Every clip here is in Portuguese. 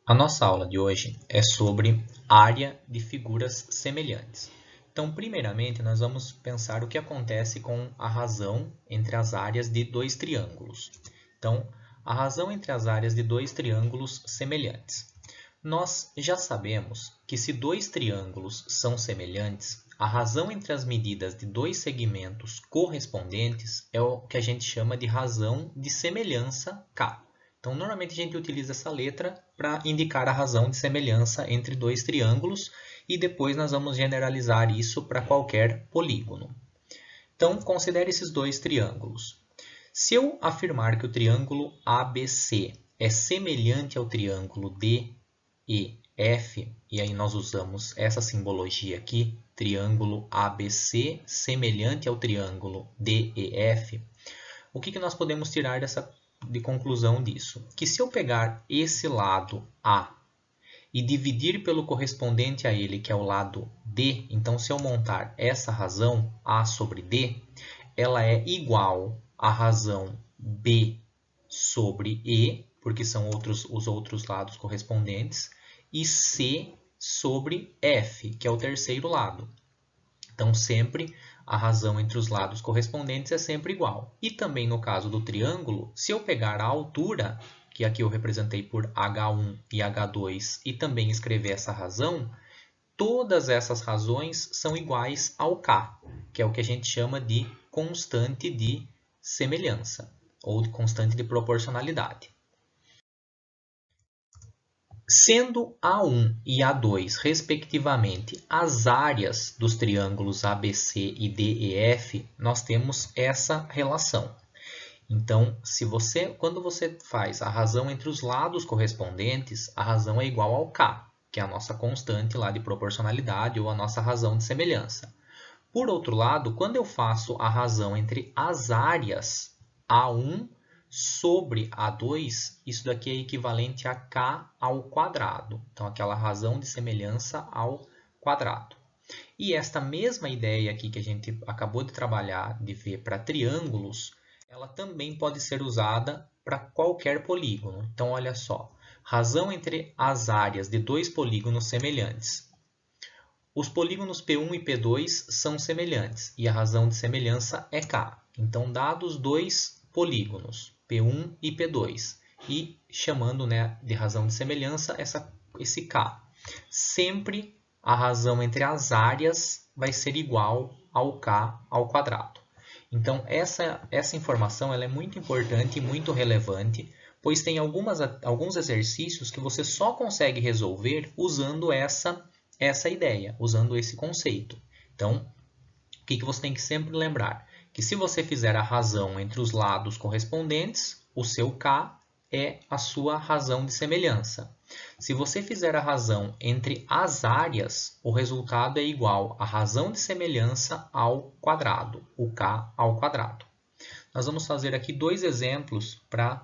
A nossa aula de hoje é sobre área de figuras semelhantes. Então, primeiramente, nós vamos pensar o que acontece com a razão entre as áreas de dois triângulos. Então, a razão entre as áreas de dois triângulos semelhantes. Nós já sabemos que se dois triângulos são semelhantes, a razão entre as medidas de dois segmentos correspondentes é o que a gente chama de razão de semelhança K. Então, normalmente a gente utiliza essa letra para indicar a razão de semelhança entre dois triângulos e depois nós vamos generalizar isso para qualquer polígono. Então, considere esses dois triângulos. Se eu afirmar que o triângulo ABC é semelhante ao triângulo DEF, e aí nós usamos essa simbologia aqui, triângulo ABC semelhante ao triângulo DEF, o que nós podemos tirar de conclusão disso? Que se eu pegar esse lado A e dividir pelo correspondente a ele, que é o lado D, então se eu montar essa razão, A sobre D, ela é igual à razão B sobre E, porque são os outros lados correspondentes, e C sobre F, que é o terceiro lado. Então, sempre a razão entre os lados correspondentes é sempre igual. E também no caso do triângulo, se eu pegar a altura, que aqui eu representei por H1 e H2, e também escrever essa razão, todas essas razões são iguais ao K, que é o que a gente chama de constante de semelhança, ou de constante de proporcionalidade. Sendo A1 e A2, respectivamente, as áreas dos triângulos ABC e DEF, nós temos essa relação. Então, quando você faz a razão entre os lados correspondentes, a razão é igual ao K, que é a nossa constante lá de proporcionalidade ou a nossa razão de semelhança. Por outro lado, quando eu faço a razão entre as áreas A1 sobre A2, isso daqui é equivalente a K ao quadrado. Então, aquela razão de semelhança ao quadrado. E esta mesma ideia aqui que a gente acabou de trabalhar, de ver para triângulos, ela também pode ser usada para qualquer polígono. Então, olha só, razão entre as áreas de dois polígonos semelhantes. Os polígonos P1 e P2 são semelhantes e a razão de semelhança é K. Então, dados dois polígonos, P1 e P2, e chamando, né, de razão de semelhança esse K. Sempre a razão entre as áreas vai ser igual ao K ao quadrado. Então, essa informação ela é muito importante e muito relevante, pois tem alguns exercícios que você só consegue resolver usando essa ideia, usando esse conceito. Então, o que você tem que sempre lembrar? Que se você fizer a razão entre os lados correspondentes, o seu K é a sua razão de semelhança. Se você fizer a razão entre as áreas, o resultado é igual à razão de semelhança ao quadrado, o K ao quadrado. Nós vamos fazer aqui dois exemplos para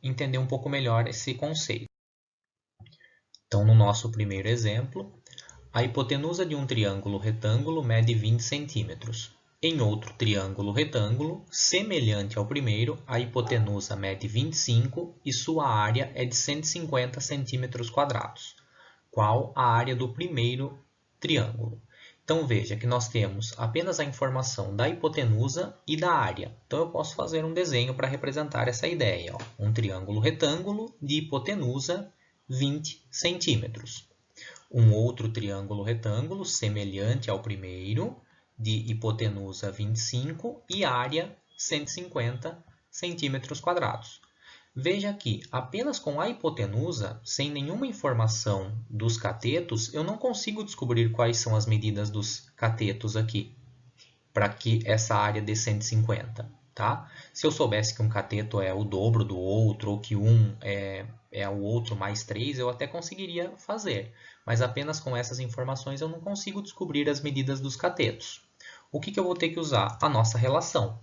entender um pouco melhor esse conceito. Então, no nosso primeiro exemplo, a hipotenusa de um triângulo retângulo mede 20 centímetros. Em outro triângulo retângulo, semelhante ao primeiro, a hipotenusa mede 25 e sua área é de 150 centímetros quadrados. Qual a área do primeiro triângulo? Então veja que nós temos apenas a informação da hipotenusa e da área. Então eu posso fazer um desenho para representar essa ideia. Um triângulo retângulo de hipotenusa 20 centímetros. Um outro triângulo retângulo semelhante ao primeiro, de hipotenusa 25 e área 150 centímetros quadrados. Veja aqui, apenas com a hipotenusa, sem nenhuma informação dos catetos, eu não consigo descobrir quais são as medidas dos catetos aqui, para que essa área dê 150. Tá? Se eu soubesse que um cateto é o dobro do outro, ou que um é o outro mais 3, eu até conseguiria fazer. Mas apenas com essas informações eu não consigo descobrir as medidas dos catetos. O que eu vou ter que usar? A nossa relação.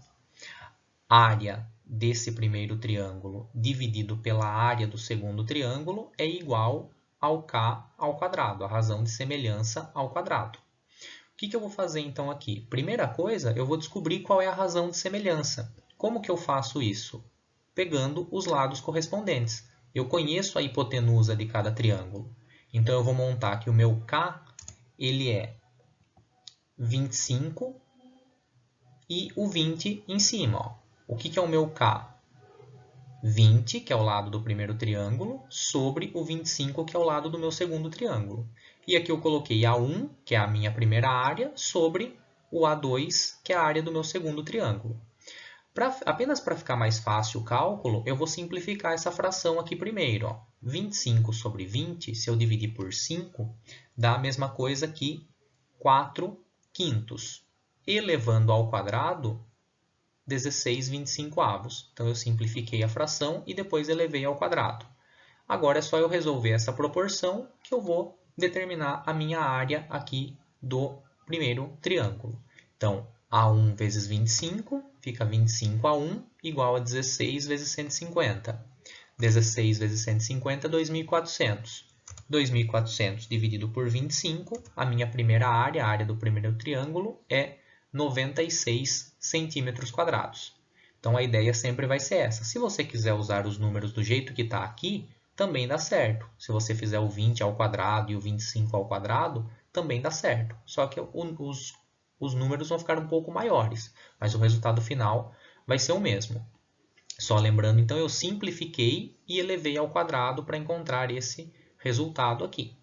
Área desse primeiro triângulo dividido pela área do segundo triângulo é igual ao K ao quadrado, a razão de semelhança ao quadrado. O que eu vou fazer então aqui? Primeira coisa, eu vou descobrir qual é a razão de semelhança. Como que eu faço isso? Pegando os lados correspondentes. eu conheço a hipotenusa de cada triângulo. Então, eu vou montar que o meu K ele é 25 e o 20 em cima. Ó. O que é o meu K? 20, que é o lado do primeiro triângulo, sobre o 25, que é o lado do meu segundo triângulo. E aqui eu coloquei A1, que é a minha primeira área, sobre o A2, que é a área do meu segundo triângulo. Apenas para ficar mais fácil o cálculo, eu vou simplificar essa fração aqui primeiro. Ó. 25 sobre 20, se eu dividir por 5, dá a mesma coisa que 4 quintos. Elevando ao quadrado, 16/25. Então, eu simplifiquei a fração e depois elevei ao quadrado. Agora é só eu resolver essa proporção que eu vou determinar a minha área aqui do primeiro triângulo. Então, A1 vezes 25 fica 25A1 igual a 16 vezes 150. 16 vezes 150 é 2.400. 2.400 dividido por 25, a minha primeira área, a área do primeiro triângulo, é 96 centímetros quadrados. Então, a ideia sempre vai ser essa. Se você quiser usar os números do jeito que está aqui, também dá certo. Se você fizer o 20 ao quadrado e o 25 ao quadrado, também dá certo. Só que os números vão ficar um pouco maiores, mas o resultado final vai ser o mesmo. Só lembrando, então, eu simplifiquei e elevei ao quadrado para encontrar esse resultado aqui.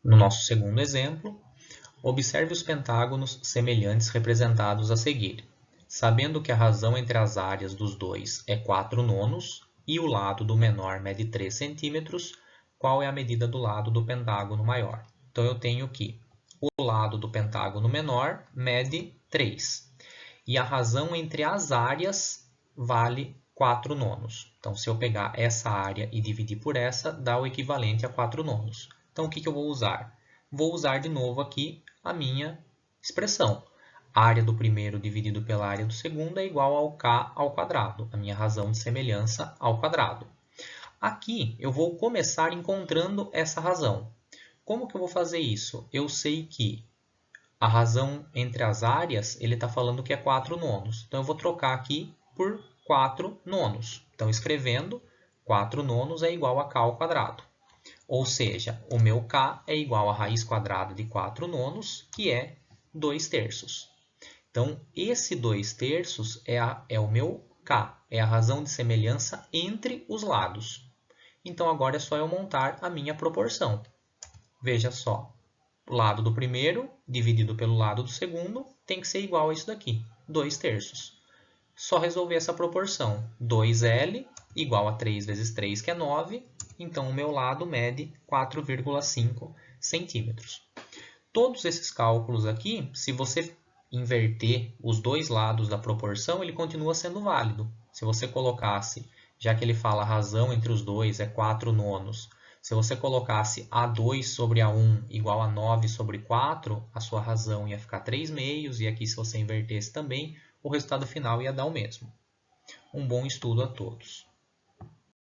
No nosso segundo exemplo, observe os pentágonos semelhantes representados a seguir. Sabendo que a razão entre as áreas dos dois é 4/9 e o lado do menor mede 3 centímetros, qual é a medida do lado do pentágono maior? Então, eu tenho que o lado do pentágono menor mede 3. E a razão entre as áreas vale 4/9. Então, se eu pegar essa área e dividir por essa, dá o equivalente a 4/9. Então, o que eu vou usar? Vou usar de novo aqui a minha expressão. A área do primeiro dividido pela área do segundo é igual ao K ao quadrado, a minha razão de semelhança ao quadrado. Aqui eu vou começar encontrando essa razão. Como que eu vou fazer isso? Eu sei que a razão entre as áreas, ele está falando que é 4/9. Então, eu vou trocar aqui por 4/9. Então, escrevendo, 4/9 é igual a K ao quadrado. Ou seja, o meu K é igual a raiz quadrada de 4/9, que é 2/3. Então, esse 2/3 é o meu K, é a razão de semelhança entre os lados. Então, agora é só eu montar a minha proporção. Veja só, o lado do primeiro dividido pelo lado do segundo tem que ser igual a isso daqui, 2/3. Só resolver essa proporção. 2L igual a 3 vezes 3, que é 9. Então, o meu lado mede 4,5 centímetros. Todos esses cálculos aqui, se você inverter os dois lados da proporção, ele continua sendo válido. Se você colocasse, já que ele fala a razão entre os dois é 4/9, se você colocasse A2 sobre A1 igual a 9 sobre 4, a sua razão ia ficar 3/2, e aqui se você invertesse também, o resultado final ia dar o mesmo. Um bom estudo a todos.